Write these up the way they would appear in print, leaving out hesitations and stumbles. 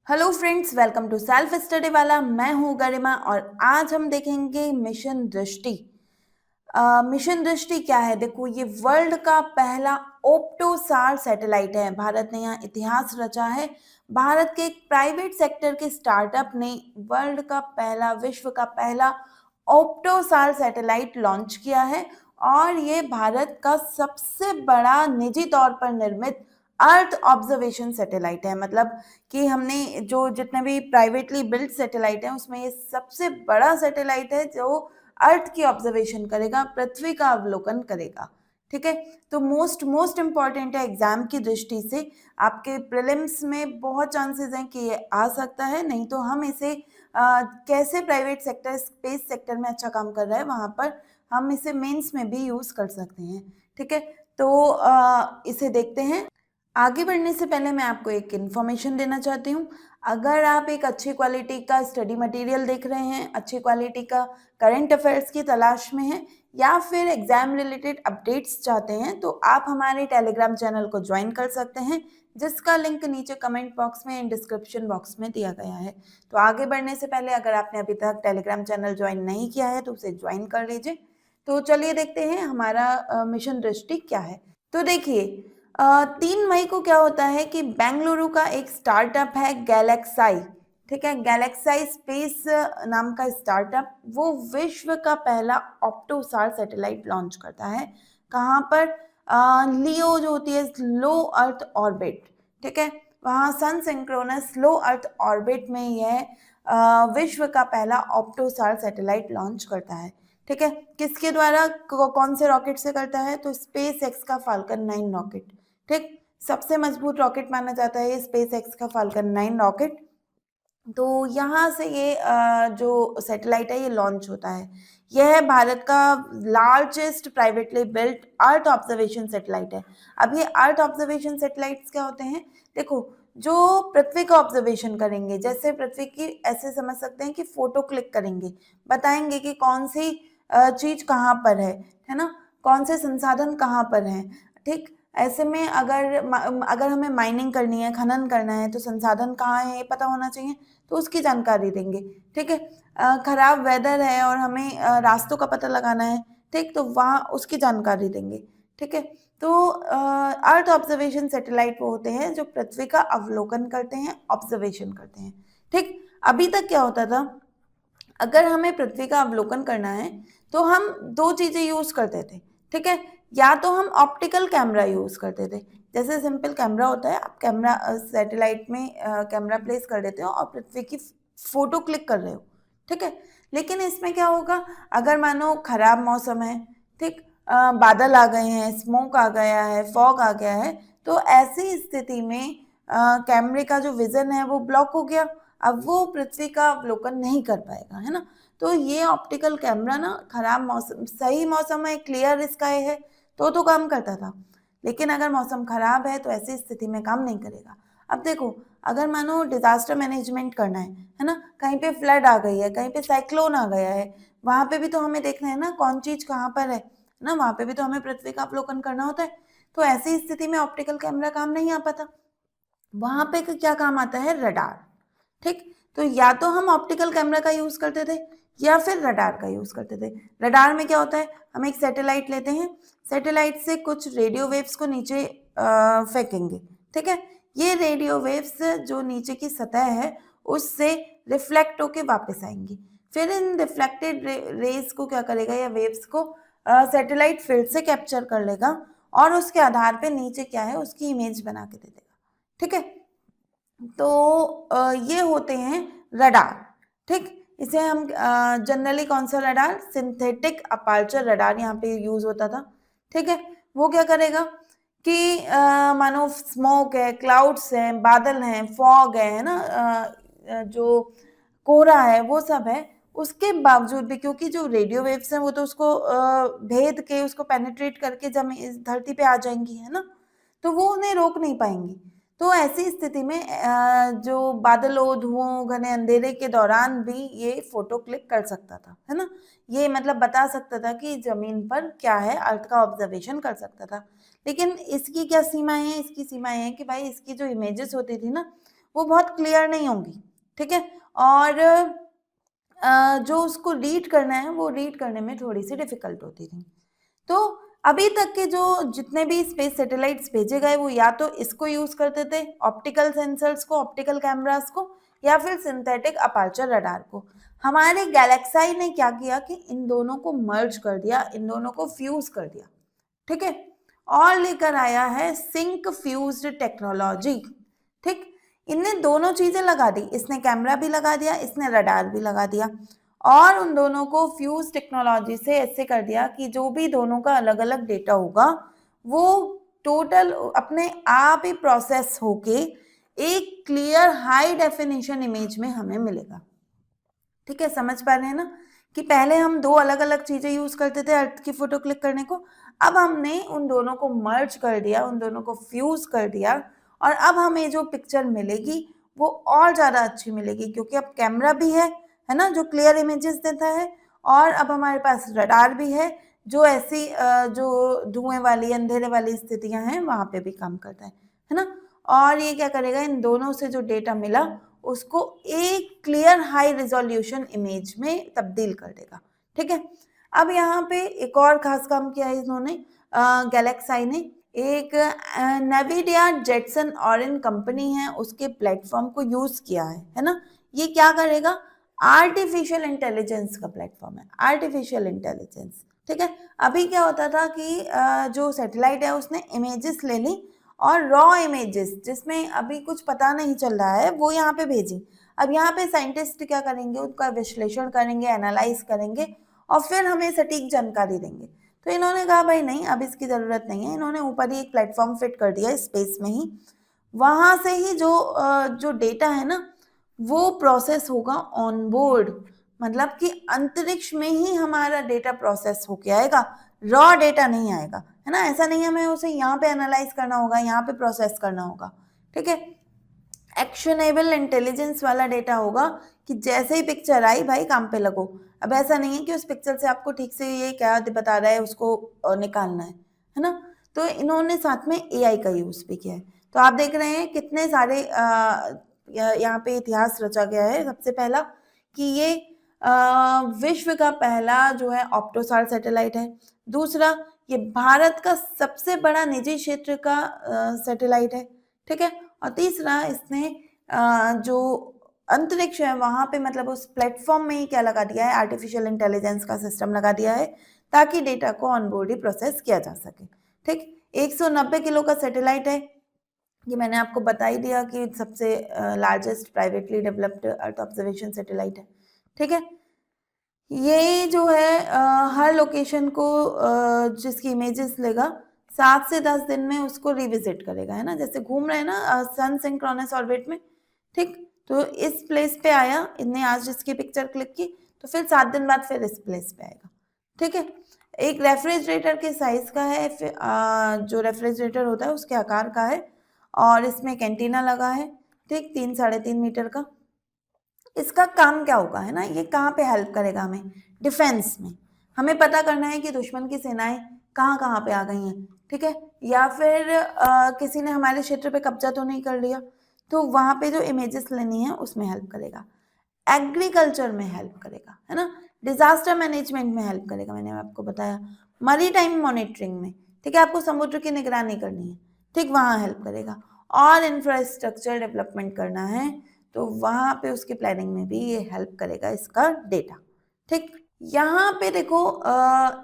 Hello friends, welcome to self study वाला। मैं हूं गरिमा और आज हम देखेंगे मिशन दृष्टि। मिशन दृष्टि क्या है? देखो, ये वर्ल्ड का पहला ओप्टोसार सैटेलाइट है। भारत ने यहाँ इतिहास रचा है। भारत के एक प्राइवेट सेक्टर के स्टार्टअप ने वर्ल्ड का पहला, विश्व का पहला ओप्टोसार सैटेलाइट लॉन्च किया है और ये भारत का सबसे बड़ा निजी तौर पर निर्मित अर्थ ऑब्जर्वेशन सैटेलाइट है। मतलब कि हमने जो जितने भी प्राइवेटली बिल्ड सैटेलाइट हैं उसमें ये सबसे बड़ा सैटेलाइट है जो अर्थ की ऑब्जर्वेशन करेगा, पृथ्वी का अवलोकन करेगा। ठीक है, तो मोस्ट मोस्ट इम्पॉर्टेंट है एग्जाम की दृष्टि से। आपके प्रीलिम्स में बहुत चांसेस हैं कि ये आ सकता है, नहीं तो हम इसे कैसे प्राइवेट सेक्टर, स्पेस सेक्टर में अच्छा काम कर रहा है वहां पर हम इसे मेंस में भी यूज कर सकते हैं। ठीक है, तो इसे देखते हैं। आगे बढ़ने से पहले मैं आपको एक इन्फॉर्मेशन देना चाहती हूँ। अगर आप एक अच्छी क्वालिटी का स्टडी मटेरियल देख रहे हैं, अच्छी क्वालिटी का करंट अफेयर्स की तलाश में हैं या फिर एग्जाम रिलेटेड अपडेट्स चाहते हैं, तो आप हमारे टेलीग्राम चैनल को ज्वाइन कर सकते हैं, जिसका लिंक नीचे कमेंट बॉक्स में एंड डिस्क्रिप्शन बॉक्स में दिया गया है। तो आगे बढ़ने से पहले अगर आपने अभी तक टेलीग्राम चैनल ज्वाइन नहीं किया है तो उसे ज्वाइन कर लीजिए। तो चलिए देखते हैं हमारा मिशन दृष्टि क्या है। तो देखिए, 3 मई को क्या होता है कि बेंगलुरु का एक स्टार्टअप है गैलेक्साई। ठीक है, गैलेक्साई स्पेस नाम का स्टार्टअप वो विश्व का पहला ऑप्टोसार सैटेलाइट लॉन्च करता है। कहाँ पर? लियो जो होती है, लो अर्थ ऑर्बिट। ठीक है, वहाँ सन सिंक्रोनस लो अर्थ ऑर्बिट में यह विश्व का पहला ऑप्टोसार सैटेलाइट लॉन्च करता है। ठीक है, किसके द्वारा, कौन से रॉकेट से करता है? तो स्पेस एक्स का फाल्कन 9 रॉकेट। ठीक, सबसे मजबूत रॉकेट माना जाता है ये स्पेस एक्स का फाल्कन 9 रॉकेट। तो यहाँ से ये जो सैटेलाइट है ये लॉन्च होता है। यह है भारत का largest privately built earth observation satellite है। अब ये अर्थ ऑब्जर्वेशन सैटेलाइट्स क्या होते हैं? देखो, जो पृथ्वी का ऑब्जर्वेशन करेंगे, जैसे पृथ्वी की, ऐसे समझ सकते हैं कि फोटो क्लिक करेंगे, बताएंगे कि कौन सी चीज कहाँ पर है ना, कौन से संसाधन कहाँ पर हैं। ठीक, ऐसे में अगर हमें माइनिंग करनी है, खनन करना है, तो संसाधन कहाँ है ये पता होना चाहिए, तो उसकी जानकारी देंगे। ठीक है, खराब वेदर है और हमें रास्तों का पता लगाना है, ठीक, तो वहाँ उसकी जानकारी देंगे। ठीक है, तो अर्थ ऑब्जर्वेशन सैटेलाइट वो होते हैं जो पृथ्वी का अवलोकन करते हैं, ऑब्जर्वेशन करते हैं। ठीक, अभी तक क्या होता था, अगर हमें पृथ्वी का अवलोकन करना है तो हम दो चीजें यूज करते थे। ठीक है, या तो हम ऑप्टिकल कैमरा यूज करते थे, जैसे सिंपल कैमरा होता है, आप कैमरा सैटेलाइट में कैमरा प्लेस कर देते हो और पृथ्वी की फोटो क्लिक कर रहे हो। ठीक है, लेकिन इसमें क्या होगा, अगर मानो खराब मौसम है, ठीक, बादल आ गए हैं, स्मोक आ गया है, फॉग आ गया है, तो ऐसी स्थिति में कैमरे का जो विजन है वो ब्लॉक हो गया। अब वो पृथ्वी का अवलोकन नहीं कर पाएगा, है ना। तो ये ऑप्टिकल कैमरा ना, खराब मौसम, सही मौसम है, क्लियर स्काई है तो काम करता था, लेकिन अगर मौसम खराब है तो ऐसी स्थिति में काम नहीं करेगा। अब देखो, अगर मानो डिजास्टर मैनेजमेंट करना है ना, कहीं पे फ्लड आ गई है, कहीं पे साइक्लोन आ गया है, वहां पे भी तो हमें देखना है ना कौन चीज कहाँ पर है ना, वहां पे भी तो हमें पृथ्वी का अवलोकन करना होता है। तो ऐसी स्थिति में ऑप्टिकल कैमरा काम नहीं आ पाता। वहां पे क्या काम आता है? रडार। ठीक, तो या तो हम ऑप्टिकल कैमरा का यूज करते थे या फिर रडार का यूज करते थे। रडार में क्या होता है, हम एक सैटेलाइट लेते हैं, सैटेलाइट से कुछ रेडियो वेव्स को नीचे फेंकेंगे। ठीक है, ये रेडियो वेव्स जो नीचे की सतह है उससे रिफ्लेक्ट होके वापस आएंगी। फिर इन रिफ्लेक्टेड रेज को क्या करेगा, या वेव्स को सैटेलाइट फिर से कैप्चर कर लेगा और उसके आधार पे नीचे क्या है उसकी इमेज बना के दे देगा। ठीक है, तो ये होते हैं रडार। ठीक, इसे हम जनरली कौन सा रडार, सिंथेटिक अपर्चर रडार यहाँ पे यूज होता था। ठीक है, वो क्या करेगा कि मानो स्मोक है, क्लाउड्स हैं, बादल हैं, फॉग है ना, जो कोहरा है वो सब है, उसके बावजूद भी, क्योंकि जो रेडियो वेव्स हैं वो तो उसको भेद के, उसको पेनिट्रेट करके जमीन, इस धरती पे आ जाएंगी, है ना, तो वो उन्हें रोक नहीं पाएंगी। तो ऐसी स्थिति में जो बादलों, धुओं, घने अंधेरे के दौरान भी ये फोटो क्लिक कर सकता था, है ना, ये मतलब बता सकता था कि जमीन पर क्या है, अर्थ का ऑब्जर्वेशन कर सकता था। लेकिन इसकी क्या सीमाएं हैं? इसकी सीमाएं हैं कि भाई इसकी जो इमेजेस होती थी ना, वो बहुत क्लियर नहीं होंगी, ठीक है, और जो उसको रीड करना है वो रीड करने में थोड़ी सी डिफिकल्ट होती थी। तो अभी तक के जो जितने भी स्पेस सैटेलाइट्स भेजे गए वो या तो इसको यूज करते थे, ऑप्टिकल सेंसर्स को, ऑप्टिकल कैमरास को, या फिर सिंथेटिक अपर्चर रडार को। हमारे गैलेक्साई ने क्या किया कि इन दोनों को मर्ज कर दिया, इन दोनों को फ्यूज कर दिया, ठीक है, और लेकर आया है सिंक फ्यूज्ड टेक्नोलॉजी। ठीक, इनने दोनों चीजें लगा दी, इसने कैमरा भी लगा दिया, इसने रडार भी लगा दिया, और उन दोनों को फ्यूज टेक्नोलॉजी से ऐसे कर दिया कि जो भी दोनों का अलग अलग डेटा होगा वो टोटल अपने आप ही प्रोसेस होके एक क्लियर हाई डेफिनेशन इमेज में हमें मिलेगा। ठीक है, समझ पा रहे हैं ना कि पहले हम दो अलग अलग चीजें यूज करते थे अर्थ की फोटो क्लिक करने को, अब हमने उन दोनों को मर्ज कर दिया, उन दोनों को फ्यूज कर दिया, और अब हमें जो पिक्चर मिलेगी वो और ज्यादा अच्छी मिलेगी, क्योंकि अब कैमरा भी है ना, जो क्लियर इमेजेस देता है, और अब हमारे पास रडार भी है जो ऐसी जो धुएं वाली अंधेरे वाली स्थितियां हैं वहां पे भी काम करता है ना, और ये क्या करेगा, इन दोनों से जो डेटा मिला उसको एक क्लियर हाई रिजोल्यूशन इमेज में तब्दील कर देगा। ठीक है, अब यहाँ पे एक और खास काम किया है इन्होंने, गैलेक्साई ने एक नेविडिया जेटसन ऑरिन कंपनी है उसके प्लेटफॉर्म को यूज किया है ना। ये क्या करेगा, आर्टिफिशियल इंटेलिजेंस का प्लेटफॉर्म है, आर्टिफिशियल इंटेलिजेंस। ठीक है, अभी क्या होता था कि जो सैटेलाइट है उसने इमेजेस ले ली और रॉ इमेजेस जिसमें अभी कुछ पता नहीं चल रहा है वो यहाँ पे भेजी। अब यहाँ पे साइंटिस्ट क्या करेंगे, उसका विश्लेषण करेंगे, एनालाइज करेंगे और फिर हमें सटीक जानकारी देंगे। तो इन्होंने कहा भाई नहीं, अब इसकी ज़रूरत नहीं है, इन्होंने ऊपर ही एक प्लेटफॉर्म फिट कर दिया स्पेस में ही, वहाँ से ही जो डेटा है ना वो प्रोसेस होगा ऑन बोर्ड, मतलब कि अंतरिक्ष में ही हमारा डेटा प्रोसेस होके आएगा, रॉ डेटा नहीं आएगा, है ना। ऐसा नहीं है हमें उसे यहाँ पे एनालाइज करना होगा, यहाँ पे प्रोसेस करना होगा। ठीक है, एक्शनेबल इंटेलिजेंस वाला डेटा होगा कि जैसे ही पिक्चर आई भाई काम पे लगो। अब ऐसा नहीं है कि उस पिक्चर से आपको ठीक से ये क्या बता रहा है उसको निकालना है ना। तो इन्होंने साथ में एआई का यूज भी किया है। तो आप देख रहे हैं कितने सारे यहाँ पे इतिहास रचा गया है। सबसे पहला कि ये विश्व का पहला जो है ऑप्टोसार सैटेलाइट है। दूसरा, ये भारत का सबसे बड़ा निजी क्षेत्र का सैटेलाइट है। ठीक है, और तीसरा, इसने जो अंतरिक्ष है वहां पे मतलब उस प्लेटफॉर्म में ही क्या लगा दिया है, आर्टिफिशियल इंटेलिजेंस का सिस्टम लगा दिया है ताकि डेटा को ऑनबोर्ड ही प्रोसेस किया जा सके। ठीक, 190 किलो का सैटेलाइट है। ये मैंने आपको बता ही दिया कि सबसे largest privately developed earth observation satellite है। ठीक है, ये जो है हर लोकेशन को जिसकी इमेजेस लेगा 7 से 10 दिन में उसको रिविजिट करेगा, है ना, जैसे घूम रहे हैं ना सन सिंक्रोनस ऑर्बिट में। ठीक, तो इस प्लेस पे आया, इनने आज इसकी पिक्चर क्लिक की तो फिर 7 दिन बाद फिर इस प्लेस पे आएगा। ठीक है, एक रेफ्रिजरेटर के साइज का है, जो रेफ्रिजरेटर होता है उसके आकार का है, और इसमें एक एंटीना लगा है। ठीक, 3-3.5 मीटर का। इसका काम क्या होगा, है ना, ये कहाँ पे हेल्प करेगा हमें, डिफेंस में। हमें पता करना है कि दुश्मन की सेनाएं कहाँ कहाँ पे आ गई हैं, ठीक है, या फिर किसी ने हमारे क्षेत्र पे कब्जा तो नहीं कर लिया, तो वहां पे जो इमेजेस लेनी है उसमें हेल्प करेगा। एग्रीकल्चर में हेल्प करेगा, है ना, डिजास्टर मैनेजमेंट में हेल्प करेगा, मैंने आपको बताया, मरी टाइम मॉनिटरिंग में, ठीक है, आपको समुद्र की निगरानी करनी है, ठीक, वहां हेल्प करेगा। और इंफ्रास्ट्रक्चर डेवलपमेंट करना है तो वहां पे उसकी प्लानिंग में भी ये हेल्प करेगा इसका डेटा। ठीक, यहाँ पे देखो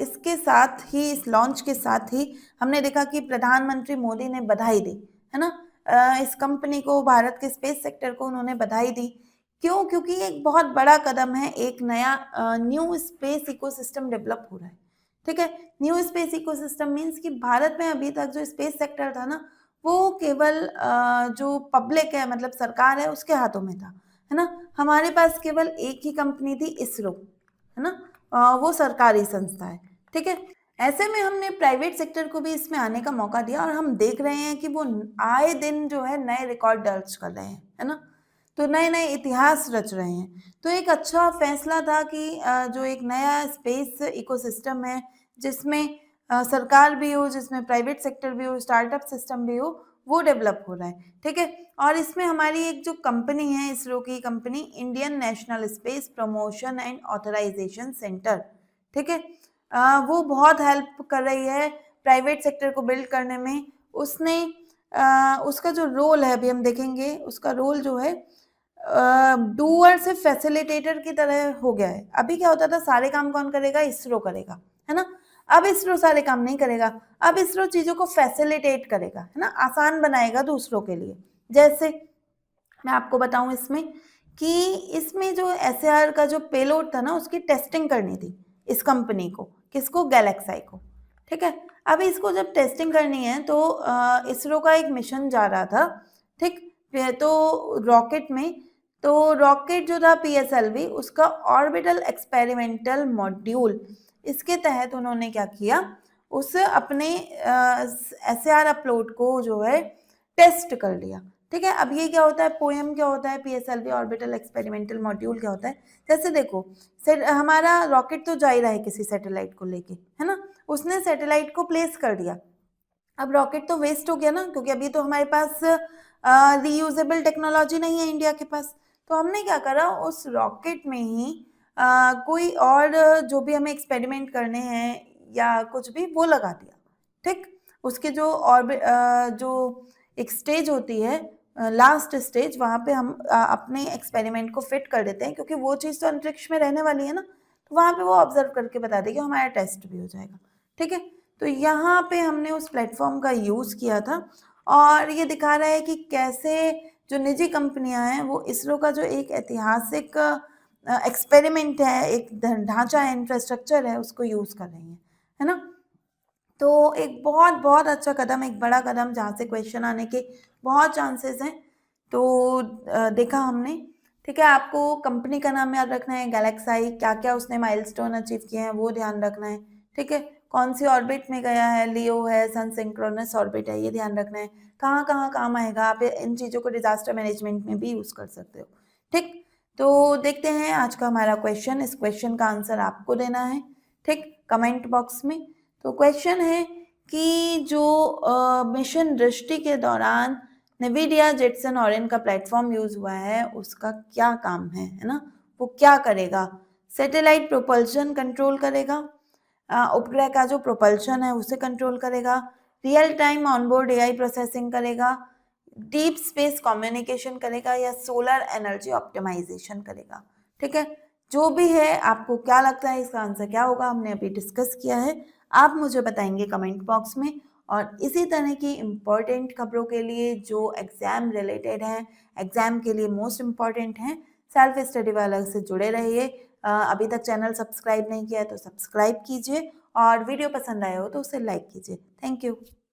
इसके साथ ही, इस लॉन्च के साथ ही हमने देखा कि प्रधानमंत्री मोदी ने बधाई दी, है ना, इस कंपनी को, भारत के स्पेस सेक्टर को उन्होंने बधाई दी। क्यों? क्योंकि ये एक बहुत बड़ा कदम है, एक नया न्यू स्पेस इकोसिस्टम डेवलप हो रहा है। ठीक है, न्यू स्पेस इकोसिस्टम मीन्स कि भारत में अभी तक जो स्पेस सेक्टर था ना वो केवल जो पब्लिक है मतलब सरकार है उसके हाथों में था, है ना। हमारे पास केवल एक ही कंपनी थी, इसरो, है ना, वो सरकारी संस्था है। ठीक है, ऐसे में हमने प्राइवेट सेक्टर को भी इसमें आने का मौका दिया और हम देख रहे हैं कि वो आए दिन जो है नए रिकॉर्ड दर्ज कर रहे हैं, है ना, तो नए नए इतिहास रच रहे हैं। तो एक अच्छा फैसला था कि जो एक नया स्पेस इकोसिस्टम है जिसमें सरकार भी हो, जिसमें प्राइवेट सेक्टर भी हो, स्टार्टअप सिस्टम भी हो, वो डेवलप हो रहा है। ठीक है, और इसमें हमारी एक जो कंपनी है इसरो की company, Indian National Space Promotion and Authorisation Centre, ठीक है, वो बहुत हेल्प कर रही है प्राइवेट सेक्टर को बिल्ड करने में। उसने उसका जो रोल है अभी हम देखेंगे, उसका रोल जो है डूअर से फैसिलिटेटर की तरह हो गया है। अभी क्या होता था, सारे काम कौन करेगा, इसरो करेगा, है ना। अब इसरो सारे काम नहीं करेगा, अब इसरो चीजों को फैसिलिटेट करेगा, है ना, आसान बनाएगा दूसरों के लिए। जैसे मैं आपको बताऊं इसमें कि इसमें जो एसएआर का जो पेलोड था ना, उसकी टेस्टिंग करनी थी इस कंपनी को, किसको, गैलेक्साई को, ठीक है। अब इसको जब टेस्टिंग करनी है तो इसरो का एक मिशन जा रहा था, ठीक, तो रॉकेट में, तो रॉकेट जो था पीएसएलवी, उसका ऑर्बिटल एक्सपेरिमेंटल मॉड्यूल, इसके तहत उन्होंने क्या किया, उस अपने एसएआर अपलोड को जो है टेस्ट कर लिया, ठीक है। अब ये क्या होता है, पोएम क्या होता है, पीएसएलवी ऑर्बिटल एक्सपेरिमेंटल मॉड्यूल क्या होता है। जैसे देखो, हमारा रॉकेट तो जा ही रहा है किसी सैटेलाइट को लेके, है ना, उसने सैटेलाइट को प्लेस कर दिया। अब रॉकेट तो वेस्ट हो गया ना, क्योंकि अभी तो हमारे पास रीयूजेबल टेक्नोलॉजी नहीं है इंडिया के पास। तो हमने क्या करा, उस रॉकेट में ही कोई और जो भी हमें एक्सपेरिमेंट करने हैं या कुछ भी, वो लगा दिया, ठीक। उसके जो जो एक स्टेज होती है, लास्ट स्टेज, वहां पे हम अपने एक्सपेरिमेंट को फिट कर देते हैं, क्योंकि वो चीज़ तो अंतरिक्ष में रहने वाली है ना, तो वहां पे वो ऑब्जर्व करके बता देगी, हमारा टेस्ट भी हो जाएगा, ठीक है। तो यहाँ पे हमने उस प्लेटफॉर्म का यूज़ किया था, और ये दिखा रहा है कि कैसे जो निजी कंपनियां हैं वो इसरो का जो एक ऐतिहासिक एक्सपेरिमेंट है, एक ढांचा है, इंफ्रास्ट्रक्चर है, उसको यूज़ कर रही है ना। तो एक बहुत बहुत अच्छा कदम, एक बड़ा कदम, जहाँ से क्वेश्चन आने के बहुत चांसेस हैं। तो देखा हमने, ठीक है। आपको कंपनी का नाम याद रखना है, गैलेक्साई, क्या क्या उसने माइलस्टोन अचीव किए हैं वो ध्यान रखना है, ठीक है। कौन सी ऑर्बिट में गया है, लियो है, सन सिंक्रोनस ऑर्बिट है, ये ध्यान रखना है। कहाँ कहाँ काम आएगा, आप इन चीज़ों को डिजास्टर मैनेजमेंट में भी यूज़ कर सकते हो, ठीक। तो देखते हैं आज का हमारा क्वेश्चन, इस क्वेश्चन का आंसर आपको देना है, ठीक, कमेंट बॉक्स में। तो क्वेश्चन है कि जो मिशन दृष्टि के दौरान नेविडिया जेटसन ऑरियन का प्लेटफॉर्म यूज हुआ है, उसका क्या काम है ना, वो क्या करेगा। सैटेलाइट प्रोपल्शन कंट्रोल करेगा, उपग्रह का जो प्रोपल्शन है उसे कंट्रोल करेगा, real time onboard AI processing करेगा, डीप स्पेस कम्युनिकेशन करेगा, या सोलर एनर्जी ऑप्टिमाइजेशन करेगा, ठीक है। जो भी है, आपको क्या लगता है इसका आंसर क्या होगा, हमने अभी डिस्कस किया है, आप मुझे बताएंगे कमेंट बॉक्स में। और इसी तरह की इम्पोर्टेंट खबरों के लिए जो एग्जाम रिलेटेड हैं, एग्जाम के लिए मोस्ट इम्पॉर्टेंट हैं, सेल्फ स्टडी वाला से जुड़े रहिए। अभी तक चैनल सब्सक्राइब नहीं किया है तो सब्सक्राइब कीजिए, और वीडियो पसंद आया हो तो उसे लाइक कीजिए। Thank you.